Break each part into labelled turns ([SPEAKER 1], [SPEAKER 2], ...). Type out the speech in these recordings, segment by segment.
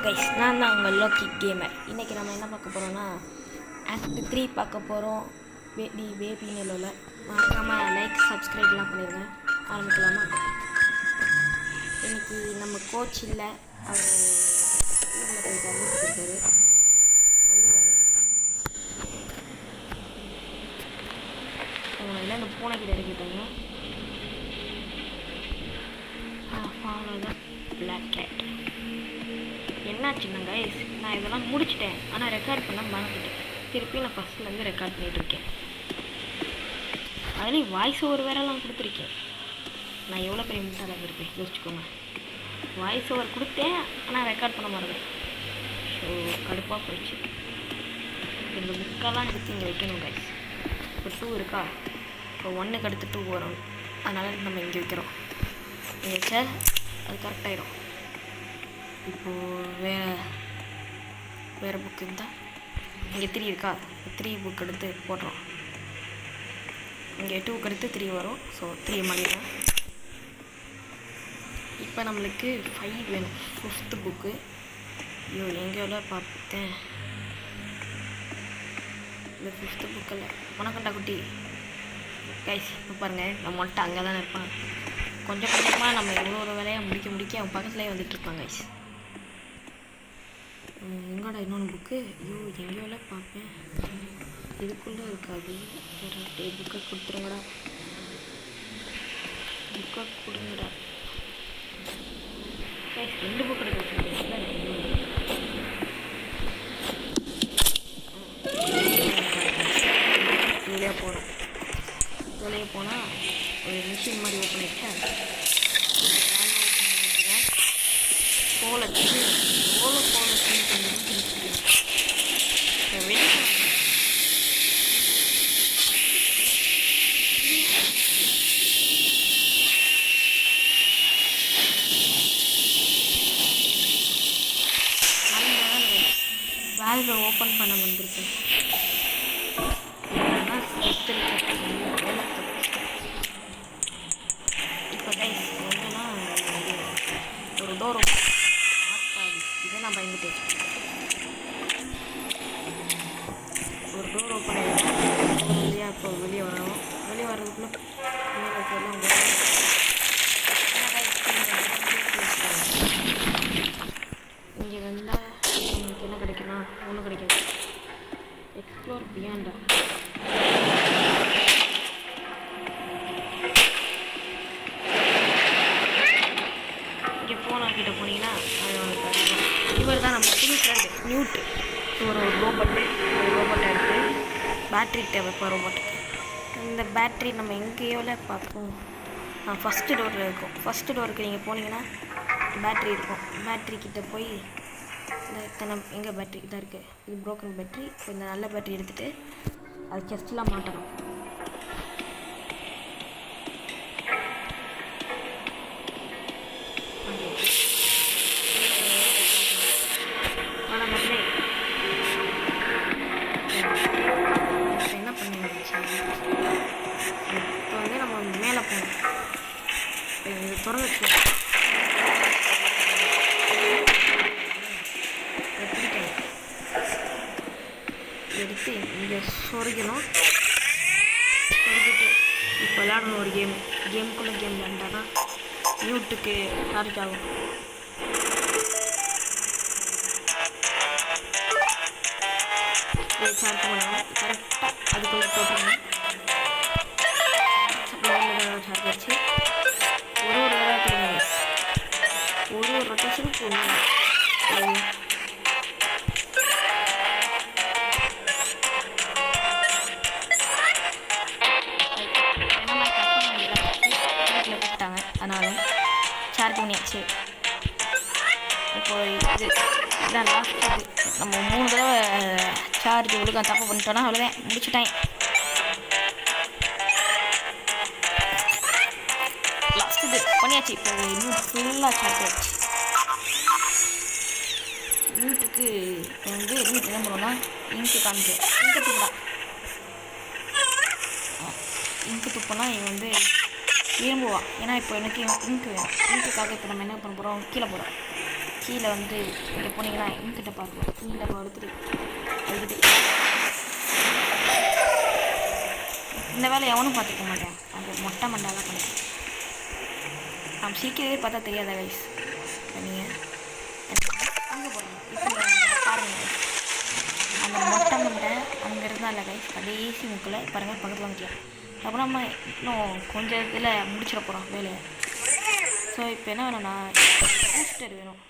[SPEAKER 1] Guys, நான் தான் உங்கள் லோக்கி கேமர். இன்றைக்கி நம்ம என்ன பார்க்க போகிறோம்னா ஆக்ட் 3 பார்க்க போகிறோம். பேபின்னு இல்லை, மறக்காமல் லைக் சப்ஸ்கிரைப்லாம் பண்ணிடுங்க. ஆரம்பிக்கலாமா? இன்றைக்கி நம்ம கோச் இல்லை, அவர் ஊரில் போயிட்டு வந்துருக்காரு. வந்துடுவார். உங்களை இந்த பூனைக்கிட்ட இறக்கிட்டாங்க. பிளாக் கேட் என்னாச்சுன்னா கைஸ், நான் இதெல்லாம் முடிச்சிட்டேன், ஆனால் ரெக்கார்ட் பண்ண மறந்துட்டேன். திருப்பி நான் ஃபஸ்ட்லேருந்து ரெக்கார்ட் பண்ணிகிட்ருக்கேன். அதுலேயும் வாய்ஸ் ஓவர் வேறெல்லாம் கொடுத்துருக்கேன். நான் எவ்வளோ பெரிய முட்டாளாக இருப்பேன் யோசிச்சுக்கோங்க. வாய்ஸ் ஓவர் கொடுத்தேன், ஆனால் ரெக்கார்ட் பண்ண மறந்தேன். ஸோ கடுப்பாக போயிடுச்சு. இந்த புக்கெல்லாம் எடுத்து இங்கே வைக்கணும் கைஸ். இப்போ 2 இருக்கா, இப்போ 1க்கு அடுத்து 2 வரும். அதனால் நம்ம இங்கே வைக்கிறோம். இங்கே வச்சா அது கரெக்டாகிடும். இப்போது வேறு புக்கு இருந்தால் இங்கே 3 இருக்கா, 3 புக் எடுத்து போடுறோம். இங்கே 2க்கு அடுத்து 3 வரும். ஸோ 3 மாறிடலாம். இப்போ நம்மளுக்கு 5 வேணும். 5th book. ஐயோ, எங்கேயோ பார்த்தேன். இந்த 5th புக்கில் உனக்கண்டா குட்டி கைஸ். இப்போ பாருங்கள், நம்ம மட்டும் அங்கே தானே இருப்பான். கொஞ்சம் கொஞ்சமாக நம்ம எவ்வளோ ஒரு வேலையாக முடிக்க அவன் பக்கத்துலேயே வந்துட்டுருப்பாங்க கைஸ். எங்கடா இன்னொன்று புக்கு? ஐயோ, எங்கேயோல பார்ப்பேன். இதுக்குள்ளே இருக்காது. புக்கை கொடுத்துருங்கடா, புக்கை கொடுங்கடா கைஸ். 2 புக் எடுக்க வச்சுருக்கேன். வெளியே போகிறோம். வெளியே போனால் ஒரு மிஷின் மாதிரி ஓப்பன் ஆகிடுச்சா, போல வேல்வை ஓப்பன் பண்ண வந்திருக்கேன். இப்போ கைஸ் என்னன்னா, ஒரு டோர் இதை நான் பயந்துட்டேன். ஒரு டோர் ஓப்பன் ஆகிடுச்சு. வழியாக இப்போ வெளியே வரணும். வெளியே வர்றதுக்குள்ளே இங்கே வந்தால் எனக்கு என்ன கிடைக்குன்னா, ஒன்றும் கிடைக்காது. எக்ஸ்ப்ளோர் பியாண்டா. இங்கே போனாக்கிட்ட போனீங்கன்னா இவர் தான் நம்ம புது ஃப்ரெண்டு நியூட்டு. ஒரு ரோபோட்டை எடுத்து பேட்ரி தேவைப்பா ரோபோட்டுக்கு. இந்த பேட்ரி நம்ம எங்கேயோல பார்ப்போம். ஃபஸ்ட்டு டோரில் இருக்கும். ஃபஸ்ட்டு டோருக்கு நீங்கள் போனீங்கன்னா பேட்ரி இருக்கும். பேட்ரி கிட்டே போய் இந்த எங்கே பேட்ரி இதாக இருக்குது, இது ப்ரோக்கன் பேட்ரி. இப்போ இந்த நல்ல பேட்ரி எடுத்துகிட்டு அது செஸ்ட்லாம் மாட்டணும். என்ன பண்ணிடுச்சு, இப்போ வந்து நம்ம மேலே போகணும். இது திறந்துச்சு. எடுத்து இங்கே சொருகணும். சொருகிட்டு இப்போ விளையாடணும் ஒரு கேமுக்குள்ளே கேம் விளையாண்டா தான் நியூட்டுக்கு சார்ஜ் ஆகும். சார்ஜ் பண்ணணும் கரெக்டாக. அதுக்குள்ளே போட்டுருங்க. சார்ஜ் வச்சு ஒரு தடவை ஒரு ரொட்டேஷனுக்கு விட்டாங்க. அதனால் சார்ஜ் பண்ணியாச்சு. இப்போ இதான் லாஸ்ட். நம்ம 3 தடவை சார்ஜ் ஒழுங்காக தப்பு பண்ணிட்டோன்னா அவ்வளோதான், முடிச்சுட்டேன். லாஸ்ட் இது பண்ணியாச்சு. இப்போ இன்னும் ஃபுல்லாக சார்ஜ் ஆகிடுச்சு. வீட்டுக்கு வந்து எதுவும் என்ன பண்ணுவோம்னா இங்கு காமிக்கும். இங்கு துப்புனா இவன் வந்து விரும்புவான். ஏன்னா இப்போ எனக்கு இங்கு வேணும். இங்க்குக்காக இப்போ நம்ம என்ன பண்ண போகிறோம், கீழே போகிறோம். கீழே வந்து இங்கே போனீங்கன்னா இங்கிட்ட பார்க்கலாம். இங்கிட்ட எடுத்துட்டு இந்த வேலை எவனும் பார்த்துக்க மாட்டேன். அது மொட்டை மண்டை தான் பண்ணுறேன். நம்ம சீக்கிரமே பார்த்தா தெரியாத கைஸ். நீங்கள் அங்கே போடுங்க. இப்போ பாருங்கள், அந்த மொட்டை மண்டை அங்கே இருந்தால் இல்லை கைஸ், கடைசி முக்கில் பாருங்கள் பக்கத்தில் வந்துக்கலாம். அப்புறம் நம்ம இன்னும் கொஞ்சம் இதில் முடிச்சிட போகிறோம் வேலையை. ஸோ இப்போ என்ன வேணும்னா பூஸ்டர் வேணும்.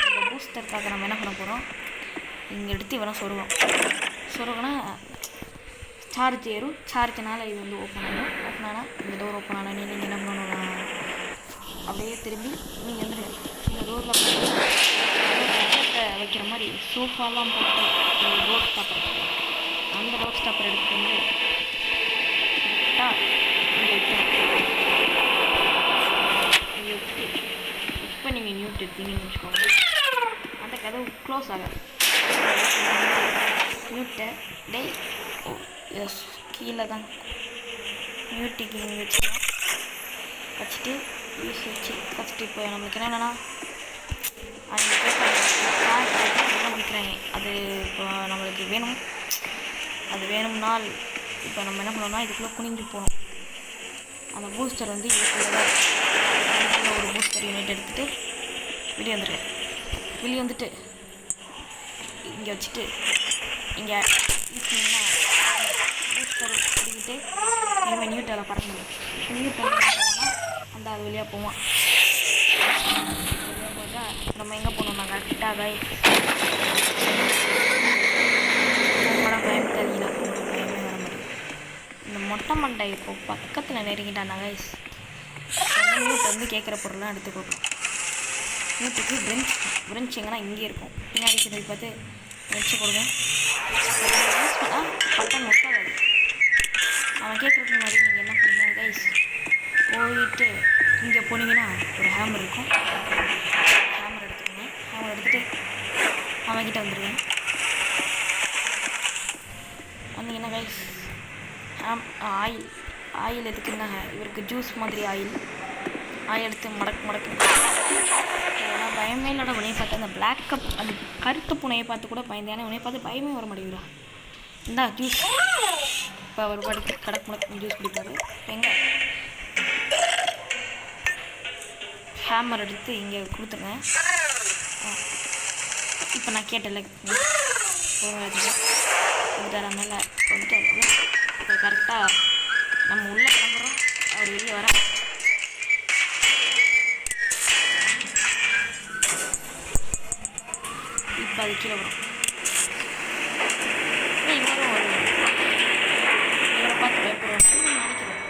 [SPEAKER 1] இந்த பூஸ்டருக்காக நம்ம என்ன பண்ண போகிறோம், இங்கே எடுத்து இவனை சொருகனா சார்ஜ் ஏறும். சார்ஜனால் இது வந்து ஓப்பன் ஆகிடும். ஓப்பன் ஆனால் இந்த டோர் ஓப்பன் ஆனால் நீங்கள் என்ன பண்ணணும்னா அப்படியே திரும்பி நீங்கள் வந்து இந்த டோரில் வைக்கிற மாதிரி சோஃபாலாம் போட்டு ஒரு டோர் ஸ்டாப்பர், அந்த டோர் ஸ்டாப்பர் எடுத்துகிட்டு வந்து இங்கே வச்சுட்டு இப்போ நீங்கள் நியூட் எடுத்தீங்கன்னு வச்சுக்கோங்க, அந்த கதவு க்ளோஸ் ஆகாது. நியூட்டை டே ஓ எஸ் கீழே தான் நியூட்டிக்கு இங்கே வச்சுட்டு யூஸ் வச்சுட்டு இப்போ நம்மளுக்கு என்னென்னா அது விற்கிறாங்க. அது இப்போ நம்மளுக்கு வேணும். அது வேணும்னால் இப்போ நம்ம என்ன பண்ணோம்னா இதுக்குள்ளே குனிஞ்சு போகணும். அந்த பூஸ்டர் வந்து இதுக்குள்ளே ஒரு பூஸ்டர் யூனிட் எடுத்துகிட்டு வெளியே வந்துட்டு இங்கே வச்சுட்டு இங்கே யூஸ் பண்ணிங்கன்னா பூஸ்டர் எடுத்துக்கிட்டு இனிமேல் நியூட்டில் பறக்க முடியும். நியூட் போனால் அந்த அது வழியாக போவான். நம்ம எங்கே போகணும்னா கரெக்டாக பயம் தெரியல, பயமே வர முடியும். இந்த மொட்டை மண்டை இப்போ பக்கத்தில் நெருங்கிட்டானா கைஸ், நியூட் வந்து கேட்குற பொருள்லாம் எடுத்து கொடுக்கணும். நியூட்டுக்கு பிரெஞ்ச் எங்கன்னா இங்கே இருக்கும். பின்னாடி திரும்பி பார்த்து வச்சு கொடுங்க. யூஸ் பண்ணால் பட்டன் ஒட்டாது. அவன் கேட்குறதுக்கு முன்னாடி நீங்கள் என்ன பண்ணுங்க கைஸ், போயிட்டு இங்கே போனீங்கன்னா ஒரு ஹேமர் இருக்கும். ஹேமர் எடுத்துக்கோங்க. ஹேமர் எடுத்துகிட்டு அவன்கிட்ட வந்துடுவேன். வந்தீங்கன்னா கைஸ் ஆயில் எதுக்குன்னா இவருக்கு ஜூஸ் மாதிரி ஆயில் எடுத்து மடக்கு நான் பயமே இல்லைட உனையை பார்த்து அந்த பிளாக் கப் அந்த கருத்து புனையை பார்த்து கூட பயந்தேன். உனையை பார்த்து பயமே வர மாட்டேங்கிறா. இந்தா ஜூஸ். இப்போ ஒரு பாட்டுக்கு கடக்கு ஜூஸ் குடிப்பாரு. எங்கே ஹேமர் எடுத்து இங்கே கொடுத்துருங்க. இப்போ நான் கேட்டல மேலே வந்துட்டு இப்போ கரெக்டாக நம்ம உள்ளே கிளம்புறோம். அவர் வெளியே வர இப்போ அது கீழே வரும். இவரும் ஒரு இவரை பார்த்து பயப்படுவோம் நினைக்கிறோம்.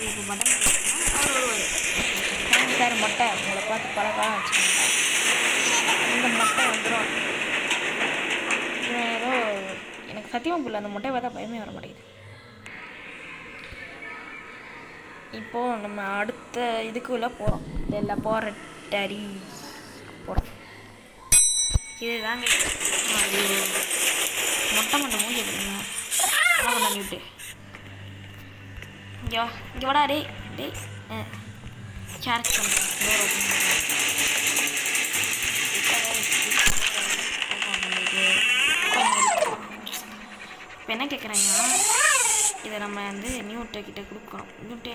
[SPEAKER 1] இப்போ பட்டன் அவர் வருவார். சார் மொட்டை உங்களை பார்த்து பழக்கம் வச்சுக்கோங்க. இந்த மொட்டை வந்துடும். இவன் ஏதோ எனக்கு சத்தியமாக புரியல, அந்த மொட்டையை பார்த்தா பயமே வர மாட்டேங்குது. இப்போது நம்ம அடுத்த இதுக்குள்ளே போகிறோம். லெபார்ட்டரி போகிறோம். இதுதாங்க அது மொட்டை மூஞ்சி எப்படிங்க என்ன பண்ண நியூட்டு இங்கே வாடா டே சார்ஜ் பண்ணுறேன். இப்போ என்ன கேட்குறாங்கன்னா இதை நம்ம வந்து நியூட்டை கிட்டே கொடுக்கணும். நியூட்டு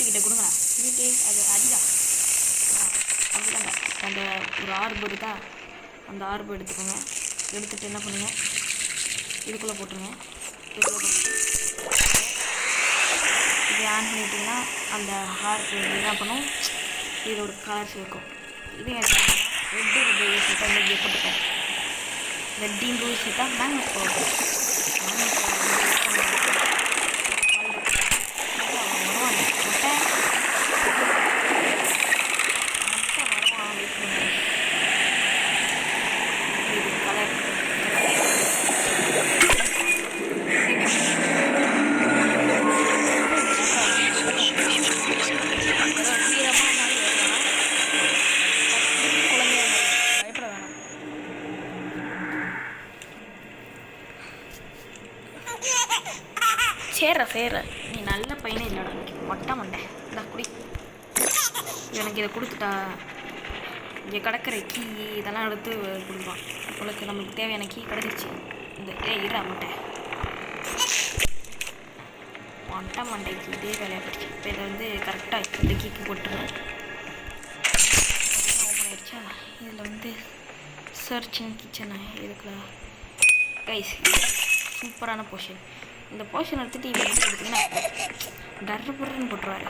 [SPEAKER 1] கிட்ட கொடுங்கண்ணா. நியூட்டு அது அடிதான் அப்படிதாங்க. அந்த ஒரு ஆர்பு இருக்கா, அந்த ஆர்பு எடுத்துக்கோங்க. எடுத்துகிட்டு என்ன பண்ணுங்க, இதுக்குள்ளே போட்டுருங்க. இது ஆன் பண்ணிட்டீங்கன்னா அந்த ஹார்ட் என்ன பண்ணும், இது ஒரு கலர் சேர்க்கும். இது ரெட்டு ரூபாய் சேர்த்தா இந்த போட்டுட்டேன். ரெட்டின் ரூபாய் சேர்த்தா மேக்னெட் போகும். சேர நீ நல்ல பையனே இல்லைடா மொட்டை மண்டை இந்த குடி எனக்கு இதை கொடுத்துட்டா இங்கே கிடக்கிற கீ இதெல்லாம் எடுத்து கொடுப்பான் உங்களுக்கு நம்மளுக்கு தேவையான கீ கிடச்சிருச்சு இந்த இரா மொட்டை மண்டைக்கு இதே வேலையாக போச்சு இப்போ இதை வந்து கரெக்டாக இந்த கீக்கு போட்டுருவேன் ஓப்பன் ஆயிடுச்சா இதில் வந்து சர்ச்சிங் கிச்சனை இதுக்குலாம் கைஸ் சூப்பரான போர்ஷன் இந்த போர்ஷன் எடுத்துகிட்டு இவங்க வந்து எடுத்திங்கன்னா டர்ரு பொருள்னு போட்டுருவாரு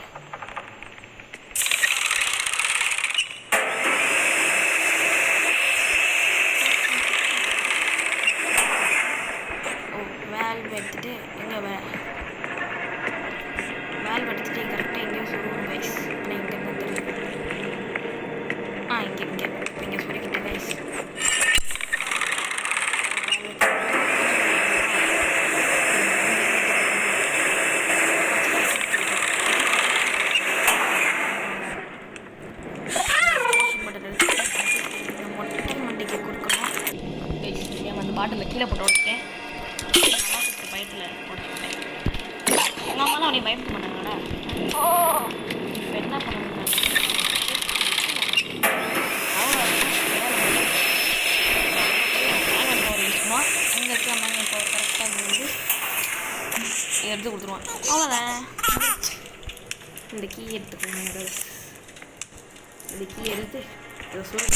[SPEAKER 1] வேல்வ் எடுத்துகிட்டு எங்கே வேல்வ் எடுத்துகிட்டு கரெக்டாக எங்கேயோ சொல்லுவோம் கைஸ் ஆனால் இங்கே தான் தெரியும் இங்கே இப்போ இங்கே சொல்லிக்கிட்டேன் கைஸ் பாட்டில் கீழே போட்டு உடச்சிட்டேன் பயத்தில் உடச்சுட்டேன் எங்கள் அம்மாலாம் அவனை பயப்பட மாட்டாங்கடா இப்போ என்ன பண்ண சும்மா அங்கே இருக்க மேங்க இப்போ கரெக்டாக வந்து எடுத்து கொடுத்துருவான் அவ்வளோதான் இந்த கீ எடுத்துக்கோங்க இந்த கீ எடுத்து இதை சொல்லி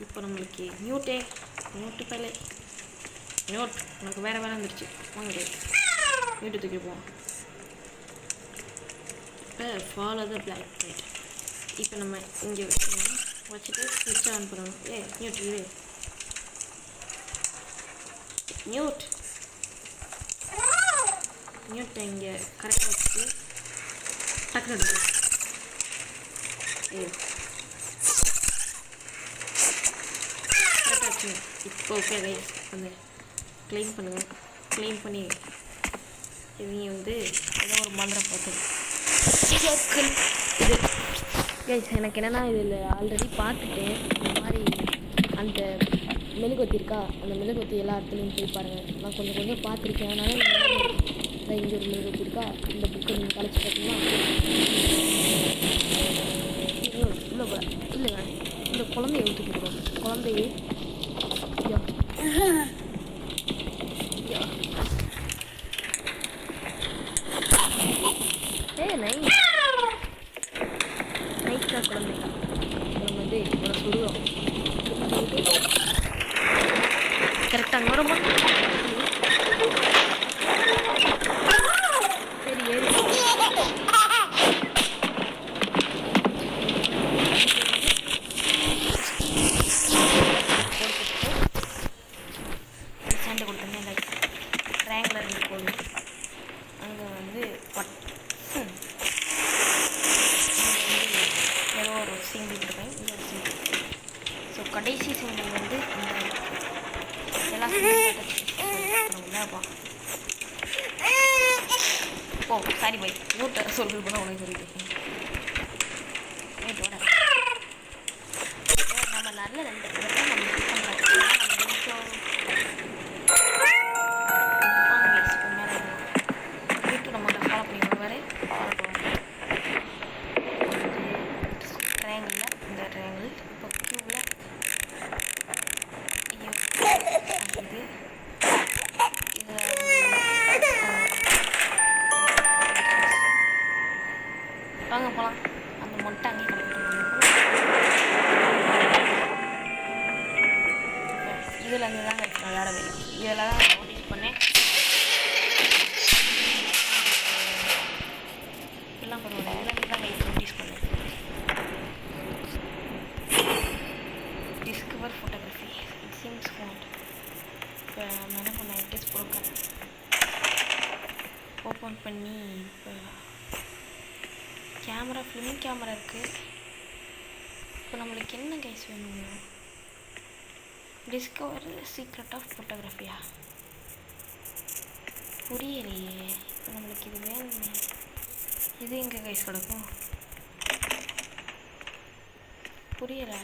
[SPEAKER 1] இப்போ நம்மளுக்கு நியூட்டு பைலை நியூட் உனக்கு வேறு வந்துருச்சு வாங்க நியூட்டு தூக்கி போவோம் இப்போ ஃபாலோ த பிளாக் லைட் இப்போ நம்ம இங்கே வச்சுட்டு ஸ்விட்ச் ஆன் பண்ணணும் நியூட் இது நியூட்டை இங்கே கரெக்டாக வச்சுட்டு டக்குனு எடுக்கணும் இப்போ ஓகே கைஸ் அந்த க்ளைம் பண்ணுங்கள் க்ளைம் பண்ணி இவங்க வந்து ஏதோ ஒரு மந்திரம் போட்டு இது கைஸ் எனக்கு என்னென்னா இதில் ஆல்ரெடி பார்த்துட்டேன் இந்த மாதிரி அந்த மெழுகுவத்தி இருக்கா அந்த மெழுகுவத்தி எல்லா இடத்துலையும் போய் பாருங்கள் நான் கொஞ்சம் பார்த்துருக்கேன் அதனால் இங்கே ஒரு மெழுகுவத்தி இருக்கா இந்த புக்கை நீங்கள் கலைச்சி பார்த்தீங்கன்னா இல்லைங்க இந்த குழந்தைய ஊற்றி கொடுக்குறோம் குழந்தைய நைட்டாக குழந்தைங்க நம்ம வந்து இவ்வளோ சொல்லுவோம் கரெக்டாக அங்கே வரும் சரி ஏறி சண்டை கொடுத்தோம்னா ட்ரையாங்குலர் இருந்து போகுது அங்கே வந்து ஏதோ ஒரு சிங்கிள் இருக்கேன் இது ஒரு சிங்கிள் ஸோ கடைசி சிங்கிள் வந்து எல்லா சிங்கிள் ஓ சாரி பை நூட்டை சொல்கிறது போனால் உனக்கு சொல்லியிருக்கேன் நைட்டோட நம்ம நல்ல ரெண்டு வாங்க போகலாம் அந்த மொட்டை அங்கேயே கிளம்பிட்டு இதில் இருந்து தாங்க விளையாடவே இதில் தான் நோட்டீஸ் பண்ணேன் இப்படிலாம் பண்ணுவேன் இதில் இருந்து தான் நோட்டீஸ் பண்ணேன் டிஸ்கவர் ஃபோட்டோகிராஃபி சிம்ஸ் ஃபோன் இப்போ நம்ம என்ன பண்ண டெஸ்ட் ப்ரோக்ராம் ஓப்பன் பண்ணி இப்போ கேமரா ஃபிலிமிங் கேமரா இருக்குது இப்போ நம்மளுக்கு என்ன கைஸ் வேணுங்க டிஸ்கவர் சீக்ரெட் ஆஃப் ஃபோட்டோகிராஃபியா புரியலையே இப்போ நம்மளுக்கு இது வேணுமே இது எங்கே கைஸ் கிடக்கும் புரியலை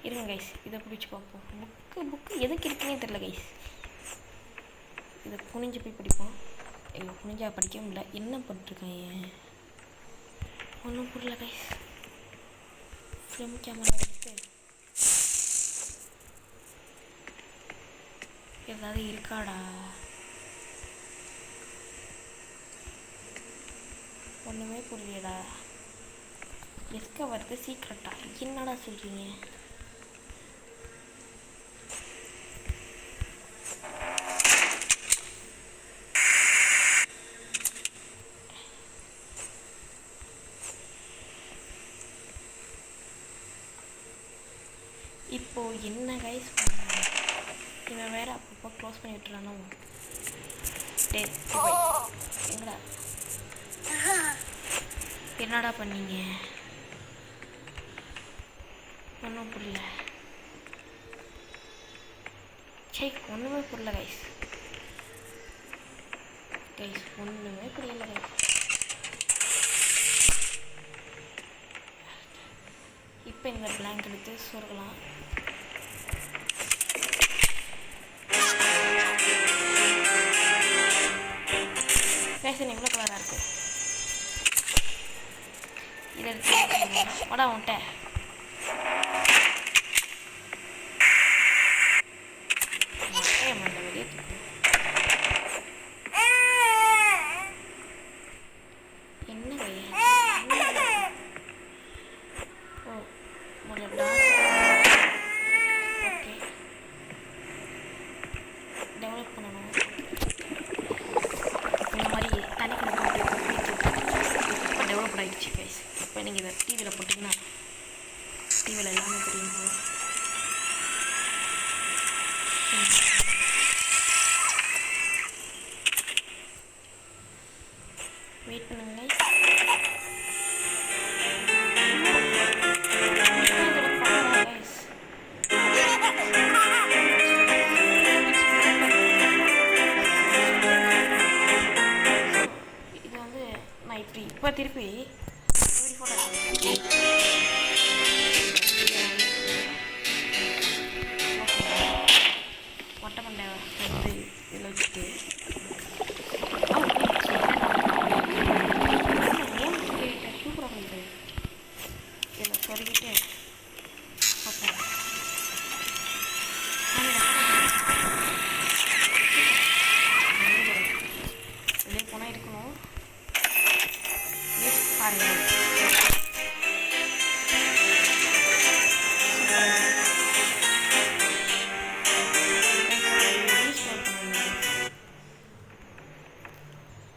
[SPEAKER 1] இருங்க கைஸ் இதை பிடிச்சி பார்ப்போம் புக்கு எதுக்கு இருக்குன்னே தெரில கைஸ் இதை குனிஞ்சு போய் படிப்போம். இல்லை குனிஞ்சா படிக்கவும் இல்லை. என்ன பண்ணிட்டுருக்கேன் ஒன்றும் புரியல கைஸ். ஃபிலிம் கேமரா எடுத்து ஏதாவது இருக்காடா? ஒன்றுமே புரியலடா. எஸ்கா வருது சீக்கிரட்டா. என்னடா சொல்கிறீங்க? இப்போது என்ன கைஸ் இவன் வேறு அப்பப்போ க்ளோஸ் பண்ணி விட்டுறானோ. எங்கடா என்னடா பண்ணீங்க? ஒன்றும் புரியல. சரி ஒன்றுமே புரியல கைஸ். ஒன்றுமே புரியல கைஸ். இப்போ இந்த பிளாங்க் எடுத்து சொருகலாம். ஃபேஷன் எவ்வளோ கலராக இருக்குது. இதை எடுத்து வடா உன்ட்ட வெளியே என்ன கையா? ஓ முதல்ல ஓகே டெவலப் பண்ணணும். இந்த மாதிரி தனிக்குள்ள இப்போ டெவலப் ஆகிடுச்சு கைஸ். இப்போ நீங்கள் இதை டிவியில் போட்டிங்கன்னா டிவியில் எல்லாமே தெரியும். வெயிட் பண்ணுங்க கைஸ். இது வந்து நான் இப்போ திருப்பி ஃபோட்டோ மொட்டை மண்டை வந்து இதில் வச்சுட்டு சூப்பராக பண்ணிட்டு இதில் சொருகிட்டு வெளியே போனால் இருக்கணும். பாருங்கள்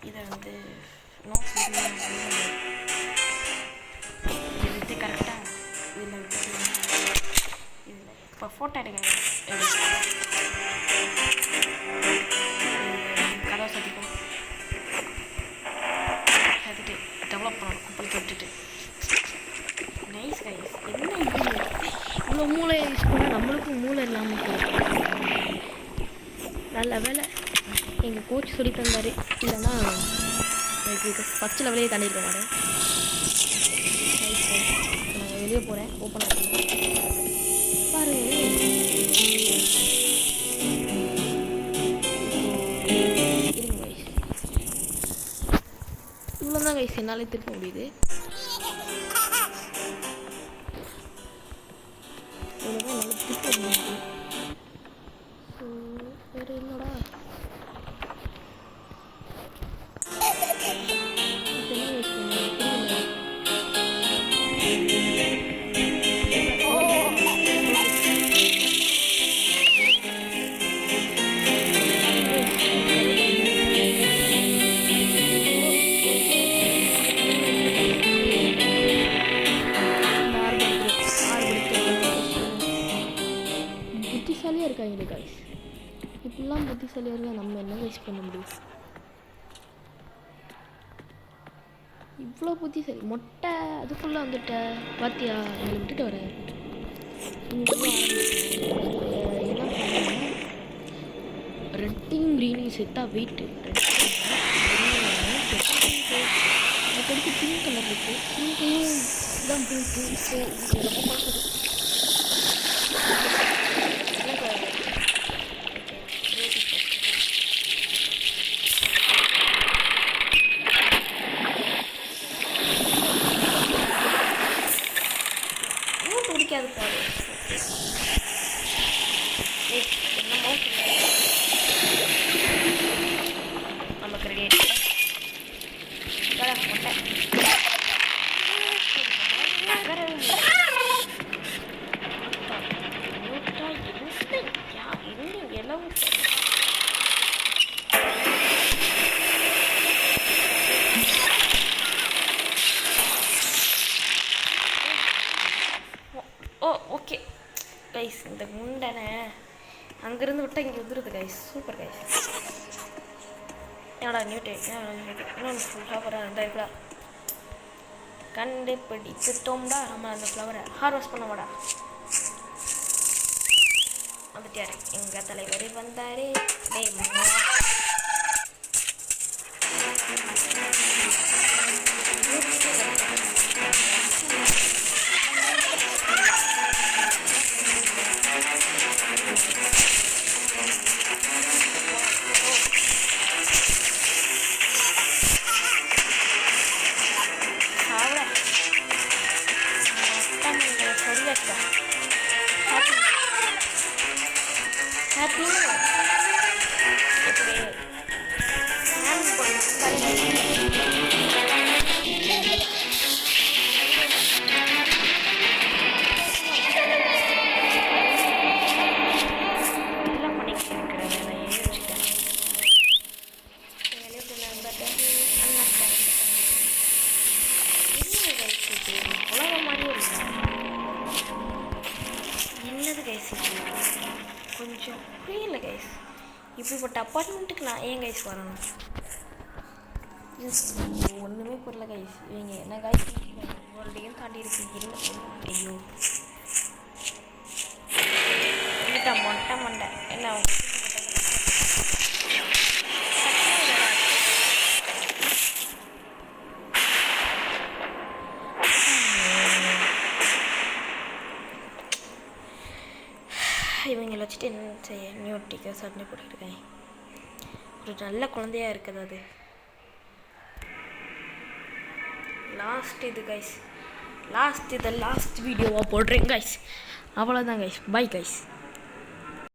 [SPEAKER 1] இதை வந்து நோட்ஸ் எடுத்து கரெக்டாக இதில் விட்டு இதில் இப்போ ஃபோட்டோ எடுக்க கதவை சத்திக்கும் சத்திட்டு டெவலப் பண்ணணும். குப்பலுக்கு விட்டுட்டு நைஸ் கைஸ். என்ன இவ்வளோ மூளை யூஸ் பண்ணால் நம்மளுக்கும் மூளை இல்லாமல் போகும். நல்ல வேலை எங்கள் கோச் சொல்லி தந்தார். இல்லைன்னா எனக்கு ஃபஸ்ட் லெவலே தாண்டியிருக்க மாட்டேன். நான் வெளியே போகிறேன். ஓப்பன் ஆகிடுங்க பாருங்க. இருங்க கைஸ். இவ்வளோ தான் கைஸ் என்னாலே திருப்ப முடியுது. இவ்வளோதான் என்னால் திருப்ப முடியுது. ஸோ வேறு என்னடா புத்திசாலியாக இருக்காங்க கைஸ். இப்படிலாம் புத்திசாலியாக இருந்தால் நம்ம என்ன கைஸ் பண்ண முடியும்? இவ்வளோ புத்திசாலி மொட்டை அதுக்குள்ளே வந்துட்ட பாத்தியா? என்னை விட்டுட்டு வரேன். என்ன பண்ண ரெட்டையும் க்ரீனையும் செட்டா வெயிட்டு அதுக்கடுத்து பிங்க் கலர் இருக்குது. பிங்க்கையும் தான் பிங்க்கு. ரொம்ப பார்க்குது. உண்டனே அங்கேருந்து விட்டால் இங்கே வந்துடுது கைஸ். Super guys. என்னடா நியூட்டு இன்னொன்று ஃப்ளவராக இருந்தால் இருக்கா கண்டுபிடிச்சிட்டோம்டா. நம்ம அந்த ஃப்ளவரை ஹார்வெஸ்ட் பண்ண வாடா. வந்துட்டாரு எங்கள் தலைவர் வந்தார். என்னது கைஸ் கொஞ்சம் புரியல கைஸ். இப்படிப்பட்ட அப்பார்ட்மெண்ட்டுக்கு நான் ஏன் கைஸ் வரணும்? ஒன்றுமே புரியல கைஸ். இவங்க என்ன கைஸ் ஒரு டேம் தாண்டி இருக்கு. ஐயோ மொட்டை மண்டை என்ன இவங்களை வச்சுட்டு என்ன செய்ய? நியூட்டிக்க சண்டை போட்டுருக்கேன். ஒரு நல்ல குழந்தையாக இருக்குது அது. லாஸ்ட் வீடியோவாக போடுறேன் கைஸ். அவ்வளோதான் கைஸ். Bye guys.